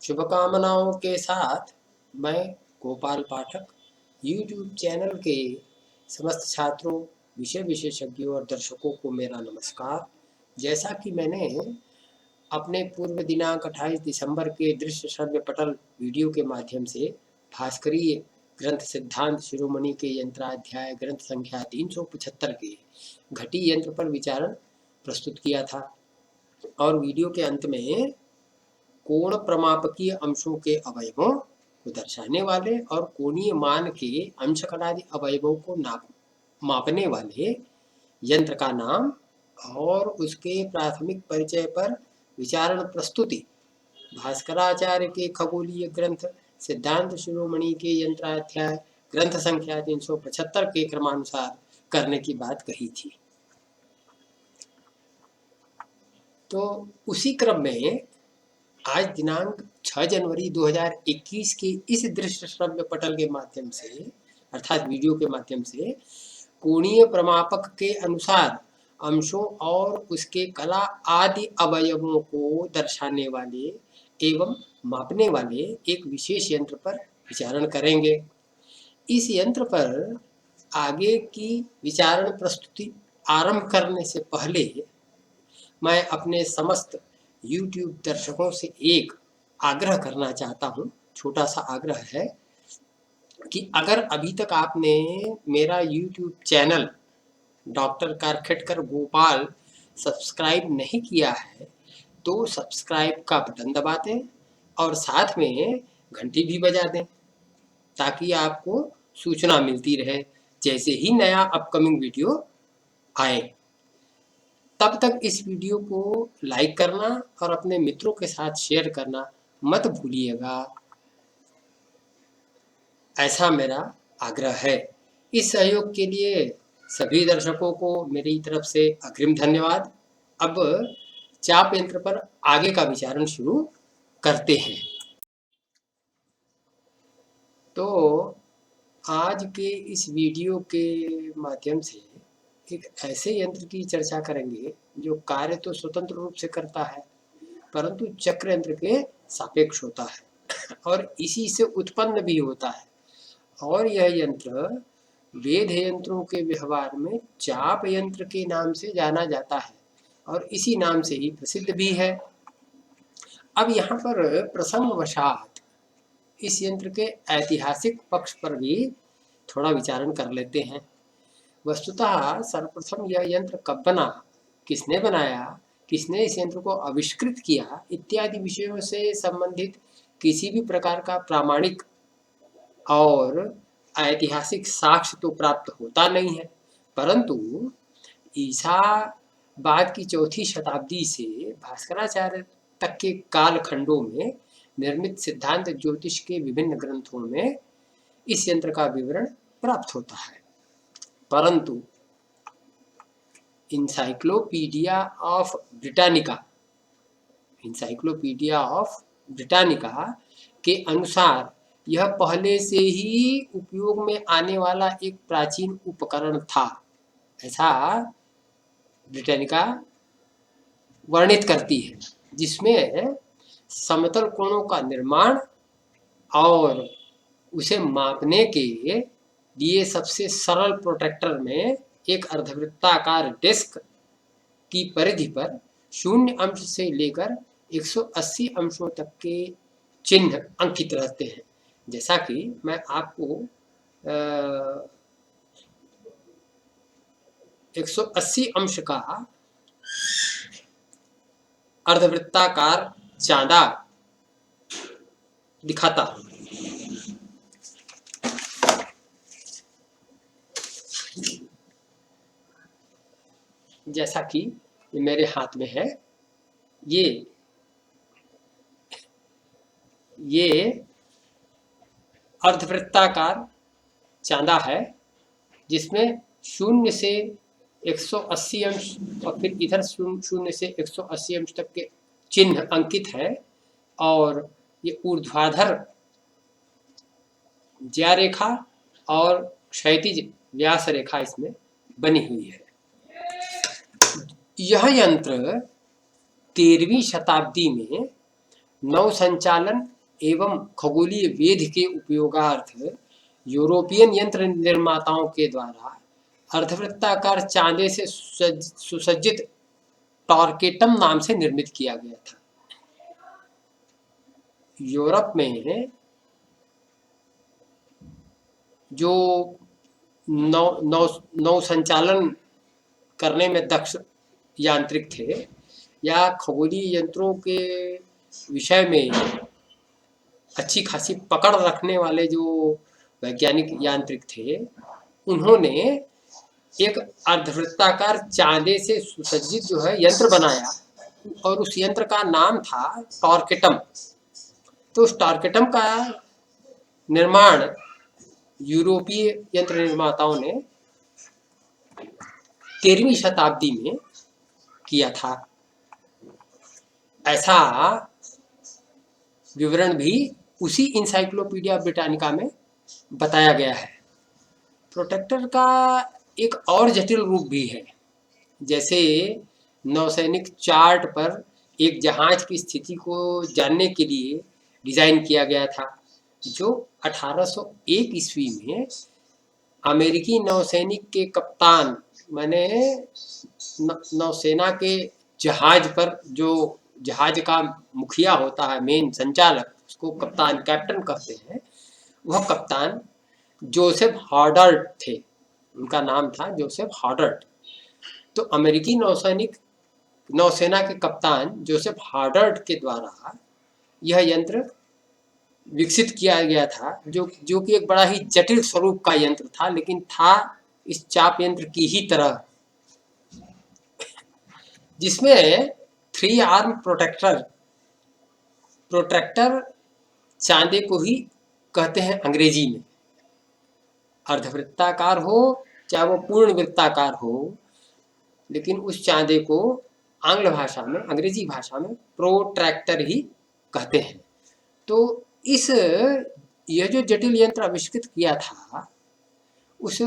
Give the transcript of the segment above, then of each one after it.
शुभकामनाओं के साथ मैं गोपाल पाठक YouTube चैनल के समस्त छात्रों, विषय विशेषज्ञों और दर्शकों को मेरा नमस्कार। जैसा कि मैंने अपने पूर्व दिनांक 28 दिसंबर के दृश्य श्रव्य पटल वीडियो के माध्यम से भास्करीय ग्रंथ सिद्धांत शिरोमणि के यंत्राध्याय ग्रंथ संख्या 375 के घटी यंत्र पर विचारण प्रस्तुत किया था और वीडियो के अंत में कोण प्रमापकीय अंशों के अवयवों को दर्शाने वाले और कोणीय मान के अंशकलादि अवयवों को मापने वाले यंत्र का नाम और उसके प्राथमिक परिचय पर विचारण प्रस्तुति भास्कराचार्य के खगोलीय ग्रंथ सिद्धांत शिरोमणि के यंत्राध्याय ग्रंथ संख्या 375 के क्रमानुसार करने की बात कही थी। तो उसी क्रम में आज दिनांक 6 जनवरी 2021 के इस दृश्य श्रव्य पटल के माध्यम से अर्थात वीडियो के माध्यम से कोणीय प्रमापक के अनुसार अंशों और उसके कला आदि अवयवों को दर्शाने वाले एवं मापने वाले एक विशेष यंत्र पर विचारण करेंगे। इस यंत्र पर आगे की विचारण प्रस्तुति आरंभ करने से पहले मैं अपने समस्त YouTube दर्शकों से एक आग्रह करना चाहता हूँ। छोटा सा आग्रह है कि अगर अभी तक आपने मेरा YouTube channel doctor Karkhetkar Gopal subscribe नहीं किया है तो सब्सक्राइब का बटन दबा दें और साथ में घंटी भी बजा दें ताकि आपको सूचना मिलती रहे जैसे ही नया अपकमिंग वीडियो आए। तब तक इस वीडियो को लाइक करना और अपने मित्रों के साथ शेयर करना मत भूलिएगा, ऐसा मेरा आग्रह है। इस सहयोग के लिए सभी दर्शकों को मेरी तरफ से अग्रिम धन्यवाद। अब चाप यंत्र पर आगे का विचारण शुरू करते हैं। तो आज के इस वीडियो के माध्यम से एक ऐसे यंत्र की चर्चा करेंगे जो कार्य तो स्वतंत्र रूप से करता है परंतु चक्र यंत्र के सापेक्ष होता है और इसी से उत्पन्न भी होता है और यह यंत्र वेद यंत्रों के व्यवहार में चाप यंत्र के नाम से जाना जाता है और इसी नाम से ही प्रसिद्ध भी है। अब यहाँ पर प्रसंगवशात इस यंत्र के ऐतिहासिक पक्ष पर भी थोड़ा विचारण कर लेते हैं। वस्तुतः सर्वप्रथम यह यंत्र कब बना, किसने बनाया, किसने इस यंत्र को आविष्कृत किया इत्यादि विषयों से संबंधित किसी भी प्रकार का प्रामाणिक और ऐतिहासिक साक्ष्य तो प्राप्त होता नहीं है, परंतु ईसा बाद की चौथी शताब्दी से भास्कराचार्य तक के कालखंडों में निर्मित सिद्धांत ज्योतिष के विभिन्न ग्रंथों में इस यंत्र का विवरण प्राप्त होता है। परंतु इंसाइक्लोपीडिया ऑफ ब्रिटानिका के अनुसार यह पहले से ही उपयोग में आने वाला एक प्राचीन उपकरण था, ऐसा ब्रिटानिका वर्णित करती है, जिसमें समतल कोणों का निर्माण और उसे मापने के लिए सबसे सरल प्रोट्रैक्टर में एक अर्धवृत्ताकार डिस्क की परिधि पर 0 अंश से लेकर 180 अंशों तक के चिन्ह अंकित रहते हैं। जैसा कि मैं आपको 180 अंश का अर्धवृत्ताकार चांदा दिखाता हूं। जैसा कि ये मेरे हाथ में है, ये अर्धवृत्ताकार चांदा है जिसमें 0 से 180 अंश और फिर इधर 0 से 180 अंश तक के चिन्ह अंकित है और ये ऊर्ध्वाधर ज्या रेखा और क्षैतिज व्यास रेखा इसमें बनी हुई है। यह यंत्र 13वीं शताब्दी में नौ संचालन एवं खगोलीय वेध के उपयोगार्थ यूरोपियन यंत्र निर्माताओं के द्वारा अर्धवृत्ताकार चांदी से सुसज्जित टॉर्केटम नाम से निर्मित किया गया था। यूरोप में जो नौ संचालन करने में दक्ष यांत्रिक थे या खगोलीय यंत्रों के विषय में अच्छी खासी पकड़ रखने वाले जो वैज्ञानिक यांत्रिक थे, उन्होंने एक अर्धवृत्ताकार चांदी से सुसज्जित जो है यंत्र बनाया और उस यंत्र का नाम था टॉर्केटम। तो उस टॉर्केटम का निर्माण यूरोपीय यंत्र निर्माताओं ने 13वीं शताब्दी में किया था। ऐसा विवरण भी उसी इंसाइक्लोपीडिया ब्रिटानिका में बताया गया है। प्रोटेक्टर का एक और जटिल रूप भी है। जैसे नौसैनिक चार्ट पर एक जहाज की स्थिति को जानने के लिए डिजाइन किया गया था, जो 1801 ईस्वी में अमेरिकी नौसैनिक के कप्तान माने नौसेना के जहाज पर जो जहाज का मुखिया होता है, मेन संचालक, उसको कप्तान कैप्टन कहते हैं, वह कप्तान जोसेफ हॉडर्ट थे। उनका नाम था जोसेफ हॉडर्ट। तो अमेरिकी नौसेना के कप्तान जोसेफ हॉडर्ट के द्वारा यह यंत्र विकसित किया गया था, जो कि एक बड़ा ही जटिल स्वरूप का यंत्र था, लेकिन था इस चाप यंत्र की ही तरह, जिसमें 3 आर्म प्रोट्रैक्टर चांदे को ही कहते हैं अंग्रेजी में। अर्धवृत्ताकार हो चाहे वो पूर्ण वृत्ताकार हो, लेकिन उस चांदे को आंग्ल भाषा में, अंग्रेजी भाषा में प्रोट्रैक्टर ही कहते हैं। तो यह जो जटिल यंत्र आविष्कृत किया था, उस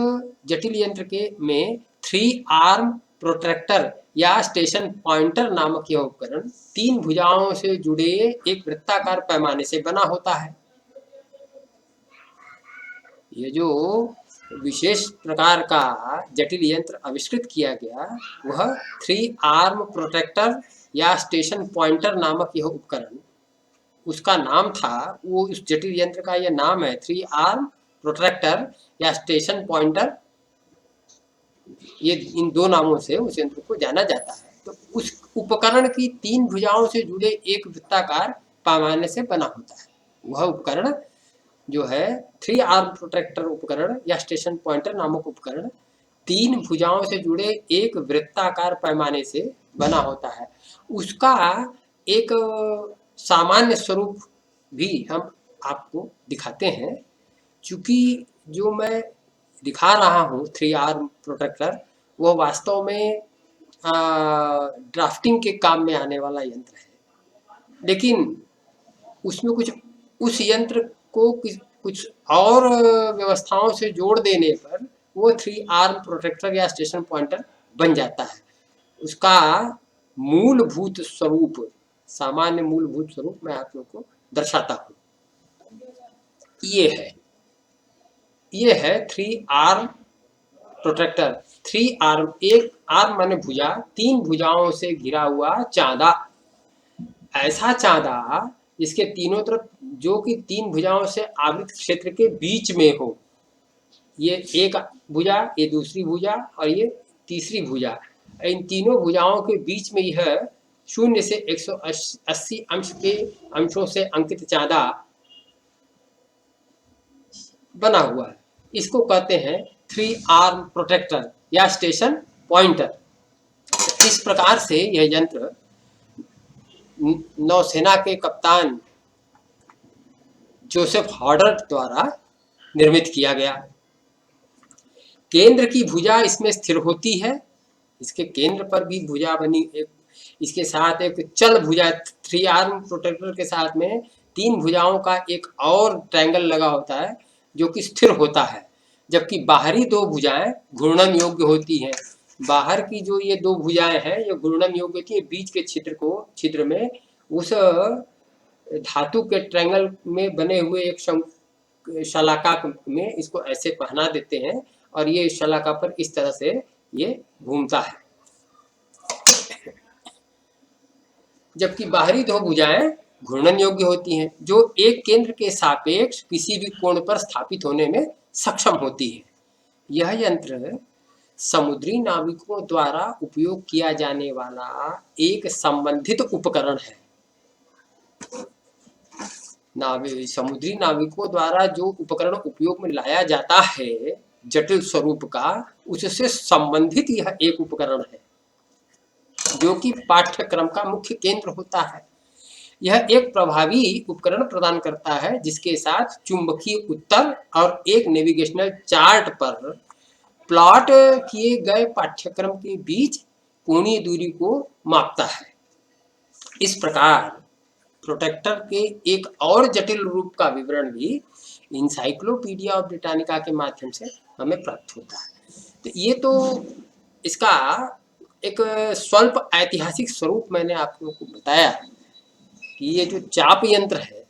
जटिल यंत्र के में 3 आर्म प्रोट्रैक्टर या स्टेशन पॉइंटर नामक यह उपकरण 3 भुजाओं से जुड़े एक वृत्ताकार पैमाने से बना होता है। यह जो विशेष प्रकार का जटिल यंत्र आविष्कृत किया गया, वह 3 आर्म प्रोट्रैक्टर या स्टेशन पॉइंटर नामक यह उपकरण, उसका नाम था, वो उस जटिल यंत्र का यह नाम है 3 आर्म प्रोट्रैक्टर या स्टेशन पॉइंटर। ये इन 2 नामों से उस यंत्र को जाना जाता है। तो उस उपकरण की 3 भुजाओं से जुड़े एक वृत्ताकार पैमाने से बना होता है। वह उपकरण जो है 3 आर्म प्रोट्रैक्टर उपकरण या स्टेशन पॉइंटर नामक उपकरण 3 भुजाओं से जुड़े एक वृत्ताकार पैमाने से बना होता है। उसका एक सामान्य स्वरूप भी हम आपको दिखाते हैं। चूंकि जो मैं दिखा रहा हूँ 3 आर्म प्रोट्रैक्टर, वह वास्तव में ड्राफ्टिंग के काम में आने वाला यंत्र है, लेकिन उसमें कुछ उस यंत्र को कुछ और व्यवस्थाओं से जोड़ देने पर वो 3 आर्म प्रोट्रैक्टर या स्टेशन पॉइंटर बन जाता है। उसका मूलभूत स्वरूप, सामान्य मूलभूत स्वरूप मैं आप लोग को दर्शाता हूँ। ये है 3 आर्म प्रोट्रैक्टर। 3 आर्म, एक आर्म माने भुजा, 3 भुजाओं से घिरा हुआ चांदा। ऐसा चांदा जिसके तीनों तरफ, जो कि 3 भुजाओं से आवृत क्षेत्र के बीच में हो। ये एक भुजा, ये दूसरी भुजा और ये तीसरी भुजा। इन तीनों भुजाओं के बीच में यह 0 से 180 अंशों से अंकित चांदा बना हुआ है। इसको कहते हैं 3 आर्म प्रोट्रैक्टर या स्टेशन पॉइंटर। इस प्रकार से यह यंत्र नौसेना के कप्तान जोसेफ हॉडर्ट द्वारा निर्मित किया गया। केंद्र की भुजा इसमें स्थिर होती है। इसके केंद्र पर भी भुजा बनी, इसके साथ एक चल भुजा, 3 आर्म प्रोट्रैक्टर के साथ में 3 भुजाओं का एक और ट्रायंगल लगा होता है जो कि स्थिर होता है, जबकि बाहरी 2 भुजाएं घूर्णन योग्य होती हैं। बाहर की जो ये 2 भुजाएं हैं, ये घूर्णन योग्य होती है। बीच के छिद्र में उस धातु के ट्रायंगल में बने हुए एक शलाका में इसको ऐसे पहना देते हैं और ये शलाका पर इस तरह से ये घूमता है। जबकि बाहरी दो भुजाएं घूर्णन योग्य होती हैं, जो एक केंद्र के सापेक्ष किसी भी कोण पर स्थापित होने में सक्षम होती है। यह यंत्र समुद्री नाविकों द्वारा उपयोग किया जाने वाला एक संबंधित उपकरण है। समुद्री नाविकों द्वारा जो उपकरण उपयोग में लाया जाता है जटिल स्वरूप का, उससे संबंधित यह एक उपकरण है जो कि पाठ्यक्रम का मुख्य केंद्र होता है। यह एक प्रभावी उपकरण प्रदान करता है जिसके साथ चुंबकीय उत्तर और एक नेविगेशनल चार्ट पर प्लॉट किए गए पाठ्यक्रम के बीच कोणीय दूरी को मापता है। इस प्रकार प्रोटेक्टर के एक और जटिल रूप का विवरण भी इंसाइक्लोपीडिया ऑफ ब्रिटानिका के माध्यम से हमें प्राप्त होता है। तो ये तो इसका एक स्वल्प ऐतिहासिक स्वरूप मैंने आप लोगों को बताया कि ये जो चाप यंत्र है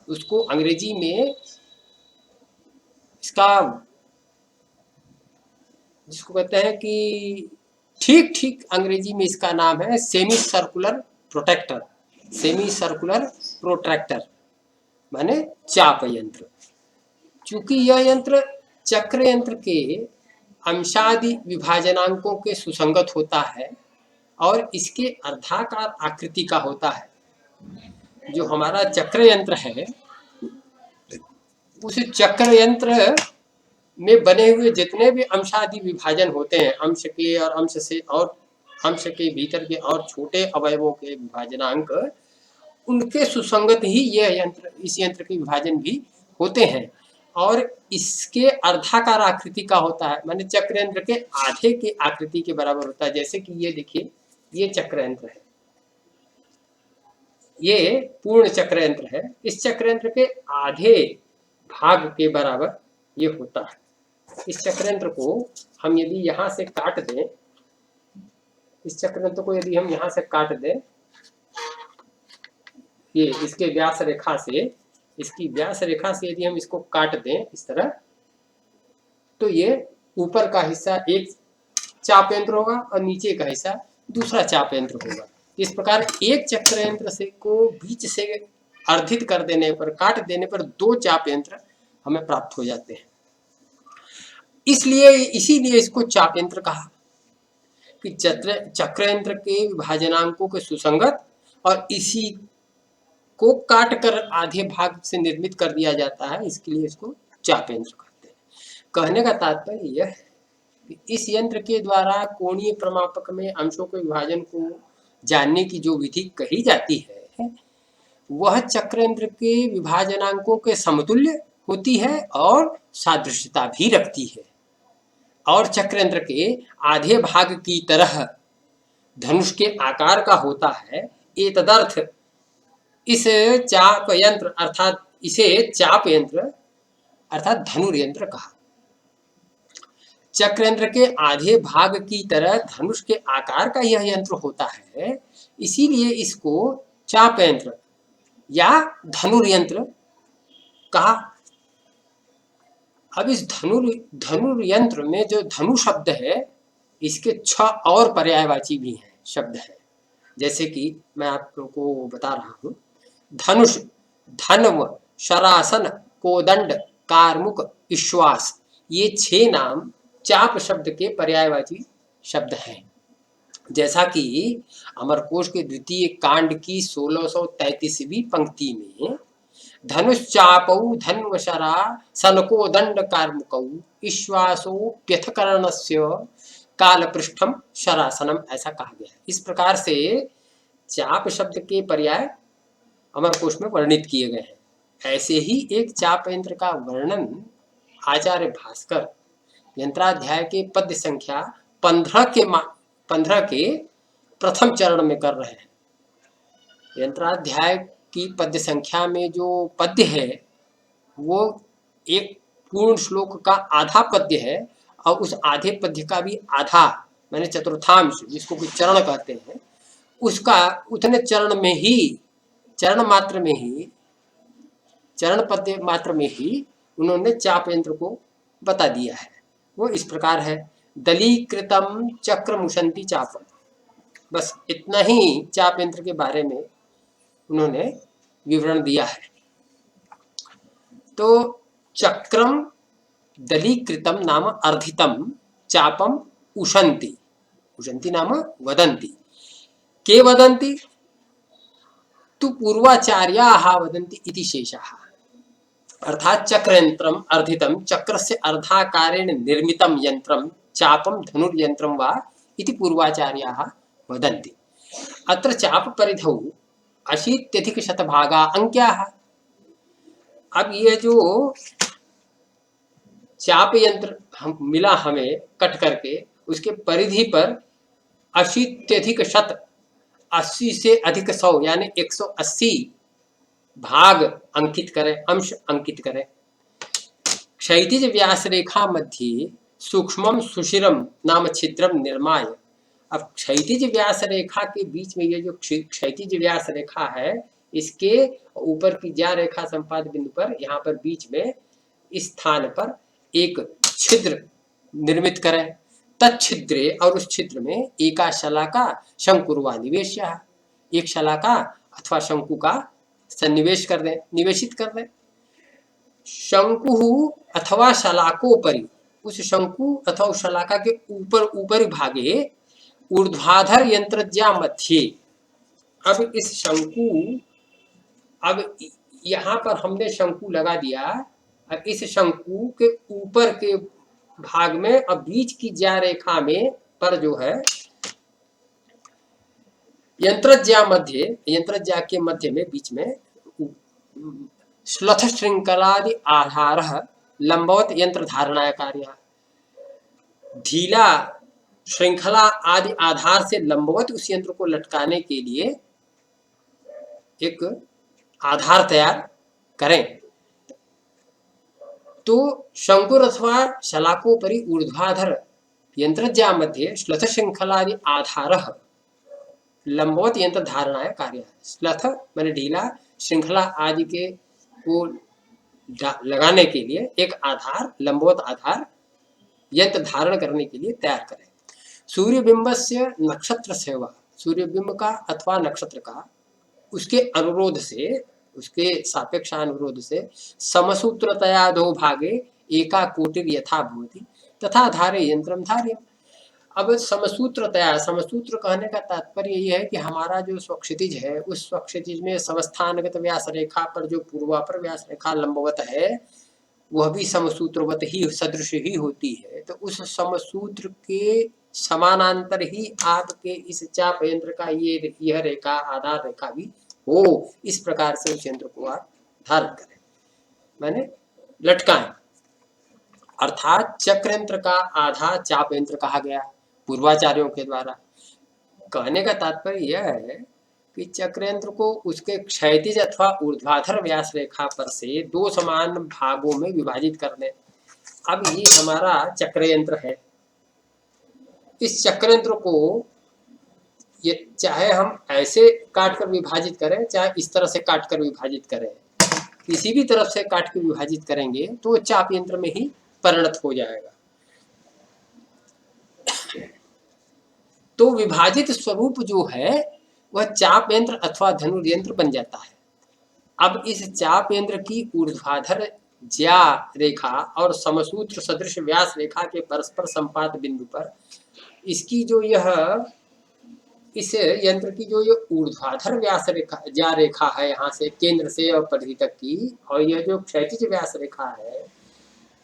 उसको अंग्रेजी में इसका जिसको कहते हैं कि ठीक ठीक अंग्रेजी में इसका नाम है semi circular protector, semi circular protractor माने चाप यंत्र। चूंकि यह यंत्र चक्र यंत्र के अंशादि विभाजनांकों के सुसंगत होता है और इसके अर्धाकार आकृति का होता है। जो हमारा चक्र यंत्र है उस चक्र यंत्र में बने हुए जितने भी अंशादि विभाजन होते हैं, अंश के और अंश से और अंश के भीतर के और छोटे अवयवों के विभाजनांक, उनके सुसंगत ही यह यंत्र, इस यंत्र के विभाजन भी होते हैं और इसके अर्धाकार आकृति का होता है, माने चक्र यंत्र के आधे के आकृति के बराबर होता है। जैसे कि ये देखिए, ये चक्र यंत्र है, ये पूर्ण चक्र यंत्र है, इस चक्र यंत्र के आधे भाग के बराबर ये होता है। इस चक्र यंत्र को हम यदि यहाँ से काट दें, इस चक्र यंत्र को यदि हम यहाँ से काट दें, ये इसके व्यास रेखा से, इसकी व्यास रेखा से यदि हम इसको काट दें इस तरह, तो ये ऊपर का हिस्सा एक चाप यंत्र होगा और नीचे का हिस्सा दूसरा चाप यंत्र होगा। इस प्रकार एक चक्र यंत्र से को बीच से अर्धित कर देने पर, काट देने पर दो चाप यंत्र हमें प्राप्त हो जाते हैं। इसलिए इसीलिए इसको चाप यंत्र कहा कि चक्र यंत्र के विभाजनांकों के सुसंगत और इसी को काट कर आधे भाग से निर्मित कर दिया जाता है, इसके लिए इसको चाप यंत्र कहते हैं। कहने का तात्पर्य यह है कि इस यंत्र के द्वारा कोणीय प्रमापक में अंशों के विभाजन को जानने की जो विधि कही जाती है वह चक्र यंत्र के विभाजनांकों के समतुल्य होती है और सादृश्यता भी रखती है और चक्र यंत्र के आधे भाग की तरह धनुष के आकार का होता है। एतदर्थ इस चाप यंत्र अर्थात इसे चाप यंत्र अर्थात धनुर्यंत्र कहा। चक्र यंत्र के आधे भाग की तरह धनुष के आकार का यह यंत्र होता है, इसीलिए इसको चाप यंत्र या धनुर्यंत्र कहा। अब इस धनुर्यंत्र में जो धनु शब्द है इसके 6 और पर्यायवाची भी हैं शब्द है। जैसे कि मैं आप लोगों को बता रहा हूँ, धनुष, धन्व, शरासन, कोदंड, कारमुक, विश्वास, ये 6 नाम चाप शब्द के पर्यायवाची शब्द हैं। जैसा कि अमरकोश के द्वितीय कांड की 1633वीं पंक्ति में धनुष चापौ धन्वशरा सनको दंड कार्मुकौ विश्वासोप्यथकरणस्य कालपृष्ठम शरासनम, ऐसा कहा गया है। इस प्रकार से चाप शब्द के पर्याय अमरकोश में वर्णित किए गए हैं। ऐसे ही एक चाप यंत्र का वर्णन आचार्य भास्कर यंत्राध्याय के पद्य संख्या 15 के प्रथम चरण में कर रहे हैं। यंत्राध्याय की पद्य संख्या में जो पद्य है वो एक पूर्ण श्लोक का आधा पद्य है और उस आधे पद्य का भी आधा मैंने चतुर्थांश, जिसको कि चरण कहते हैं, उसका उतने चरण में ही चरण पद्य मात्र में ही उन्होंने चाप यंत्र को बता दिया है। वो इस प्रकार है, दलीकृतम चक्र मुशंति चापम। बस इतना ही चाप यंत्र के बारे में उन्होंने विवरण दिया है। तो चक्रम दलीकृतम नाम अर्धितम चापम उशंति, उशंति नाम वदंती। के वदंती? तु पूर्वाचार्याः वदन्ति इति शेषः। अर्थात चक्रयंत्रम अर्धितम, चक्रस्य अर्धाकारेण निर्मितं यंत्रम चापम धनुर्यंत्रम वा इति पूर्वाचार्याः वदन्ति। अत्र चाप परिधौ 80-शतभागा अंक्याः। अब ये जो चाप यंत्र हम मिला हमें कट करके, उसके परिधि पर 80-शत, 80 से अधिक 100 यानी 180 भाग अंकित करें, अंश अंकित करें। क्षैतिज व्यास रेखा मध्य सूक्ष्मम सुशिरम नाम छिद्रम निर्माय। अब क्षैतिज व्यास रेखा के बीच में ये जो क्षैतिज व्यास रेखा है, इसके ऊपर की ज्या रेखा संपाद बिंदु पर, यहाँ पर बीच में इस स्थान पर एक छिद्र निर्मित करें। तच्छिद्रे, और उस छिद्र में एका शलाका शंकुर्वा निवेश्य, एक शलाका अथवा शंकु का सन्निवेश कर दें, निवेशित कर दें। शंकु अथवा शलाकोपरि, उस शंकु अथवा शलाका के ऊपरी भागे ऊर्ध्वाधर यंत्रज्या मध्य। अब इस शंकु, अब यहाँ पर हमने शंकु लगा दिया। अब इस शंकु के ऊपर के भाग में, अब बीच की ज्या रेखा में पर जो है यंत्रज्या मध्य, यंत्रज्या के मध्य में बीच में श्लथ श्रृंखलादि आधार लंबवत यंत्र धारणाय कार्य। ढीला श्रृंखला आदि आधार से लंबवत उस यंत्र को लटकाने के लिए एक आधार तैयार करें। तो शंकुर अथवा शलाकोपरि ऊर्ध्वाधर यंत्रज्या मध्य श्लथ श्रृंखलादि आधार लंबवत यंत्र धारणाय कार्य। श्लथ माने ढीला, श्रृंखला आदि के को लगाने के लिए एक आधार, लंबवत आधार यंत्र धारण करने के लिए तैयार करें। सूर्यबिंब से नक्षत्र सेवा, सूर्यबिंब का अथवा नक्षत्र का उसके अनुरोध से, उसके सापेक्ष अनुरोध से समसूत्रतया दो भागे एका कोटिर यथा भवति तथा धारे यंत्रम धार्यम। अब समसूत्रतया, समसूत्र कहने का तात्पर्य यह है कि हमारा जो स्वक्षितिज है, उस स्वक्षितिज में समस्थानगत व्यास रेखा पर जो पूर्वापर व्यास रेखा लंबवत है, वह भी समसूत्रवत ही सदृश ही होती है। तो उस समसूत्र के समानांतर ही आपके इस चाप यंत्र का यह रेखा, आधार रेखा भी हो, इस प्रकार से उस यंत्र को आप धारण करें, माने लटकाएं। अर्थात चक्र यंत्र का आधा चाप यंत्र कहा गया पूर्वाचार्यों के द्वारा। कहने का तात्पर्य यह है कि चक्र यंत्र को उसके क्षैतिज अथवा ऊर्ध्वाधर व्यास रेखा पर से दो समान भागों में विभाजित कर दें। अब ये हमारा चक्र यंत्र है। इस चक्र यंत्र को ये चाहे हम ऐसे काट कर विभाजित करें, चाहे इस तरह से काट कर विभाजित करें, किसी भी तरफ से काट कर विभाजित करेंगे तो चाप यंत्र में ही परिणत हो जाएगा। तो विभाजित स्वरूप जो है वह चाप यंत्र अथवा धनुर्यंत्र बन जाता है। अब इस चाप यंत्र की ऊर्ध्वाधर ज्या रेखा और समसूत्र सदृश व्यास रेखा के परस्पर संपात बिंदु पर इसकी जो यह, इस यंत्र की जो ये ऊर्ध्वाधर व्यास रेखा, ज्या रेखा है, यहाँ से केंद्र से और परिधि तक की, और यह जो क्षैतिज व्यास रेखा है,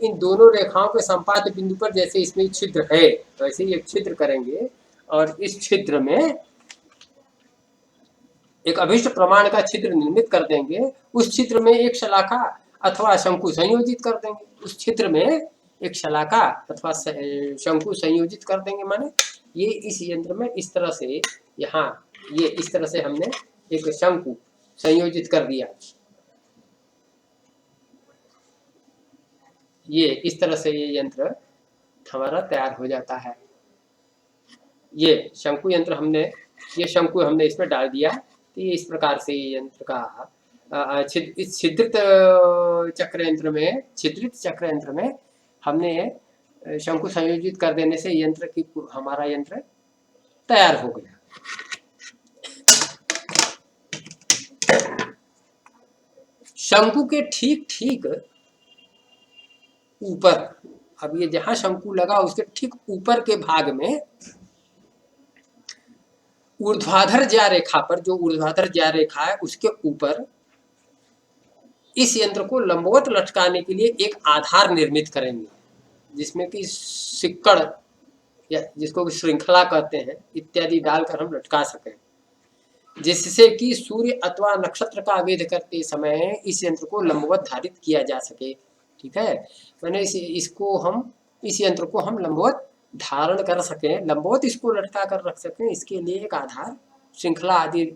इन दोनों रेखाओं के संपात बिंदु पर जैसे इसमें छिद्र है, वैसे ही एक छिद्र करेंगे और इस छिद्र में एक अभिष्ट प्रमाण का छिद्र निर्मित कर देंगे। उस छिद्र में एक शलाका अथवा शंकु संयोजित कर देंगे। उस छिद्र में एक शलाका अथवा शंकु संयोजित कर देंगे। माने ये इस यंत्र में इस तरह से, यहाँ ये इस तरह से हमने एक शंकु संयोजित कर दिया। ये इस तरह से ये यंत्र हमारा तैयार हो जाता है। ये शंकु यंत्र हमने, ये शंकु हमने इसमें डाल दिया तो ये इस प्रकार से यंत्र का इस छिद्रित चक्र यंत्र में हमने शंकु संयोजित कर देने से हमारा यंत्र तैयार हो गया। शंकु के ठीक ठीक ऊपर, अब ये जहां शंकु लगा उसके ठीक ऊपर के भाग में ऊर्ध्वाधर ज्या रेखा पर, जो ऊर्ध्वाधर ज्या रेखा है उसके ऊपर इस यंत्र को लंबवत लटकाने के लिए एक आधार निर्मित करेंगे, जिसमें कि सिक्कड़ या जिसको श्रृंखला कहते हैं इत्यादि डालकर हम लटका सकें, जिससे कि सूर्य अथवा नक्षत्र का वेध करते समय इस यंत्र को लंबवत धारित किया जा सके। ठीक है, मैंने इस यंत्र को हम लंबवत धारण कर सकें, लंबवत इसको लटका कर रख सकें, इसके लिए एक आधार श्रृंखला आदि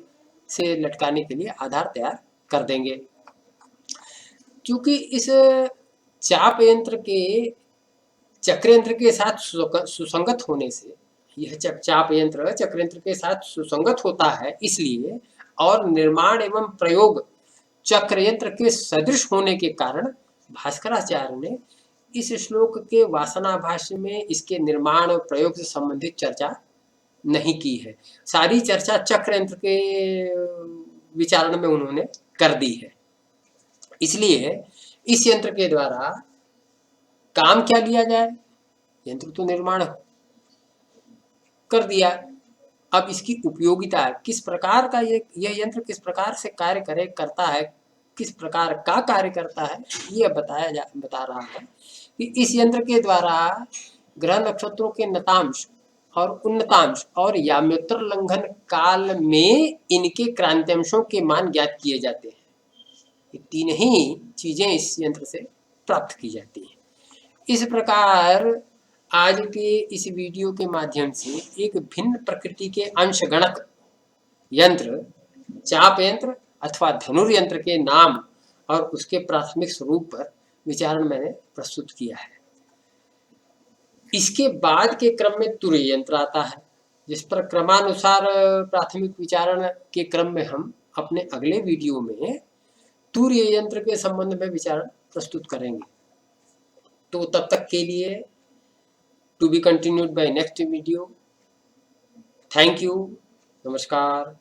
से लटकाने के लिए आधार तैयार कर देंगे। क्योंकि इस चाप यंत्र के चक्र यंत्र के साथ सुसंगत होने से, यह चाप यंत्र चक्र यंत्र के साथ सुसंगत होता है, इसलिए और निर्माण एवं प्रयोग चक्र यंत्र के सदृश होने के कारण भास्कराचार्य ने इस श्लोक के वासना भाष्य में इसके निर्माण और प्रयोग से संबंधित चर्चा नहीं की है। सारी चर्चा चक्र यंत्र के विचारण में उन्होंने कर दी है। इसलिए इस यंत्र के द्वारा काम क्या लिया जाए, यंत्र तो निर्माण कर दिया, अब इसकी उपयोगिता किस प्रकार का यह यंत्र किस प्रकार से कार्य करता है, किस प्रकार का कार्य करता है, यह बता रहा है कि इस यंत्र के द्वारा ग्रह नक्षत्रों के नतांश और उन्नतांश और याम्योत्तर लंघन काल में इनके क्रांतियांशों के मान ज्ञात किए जाते हैं। ये तीन ही चीजें इस यंत्र से प्राप्त की जाती हैं। इस प्रकार आज के इस वीडियो के माध्यम से एक भिन्न प्रकृति के अंशगणक यंत्र चाप यंत्र अथवा धनुर्यंत्र के नाम और उसके प्राथमिक स्वरूप पर विचारण मैंने प्रस्तुत किया है। इसके बाद के क्रम में तुरीय यंत्र आता है, जिस पर क्रमानुसार प्राथमिक विचारण के क्रम में हम अपने अगले वीडियो में तुरीय यंत्र के संबंध में विचारण प्रस्तुत करेंगे। तो तब तक के लिए to be continued by next video. Thank you, नमस्कार।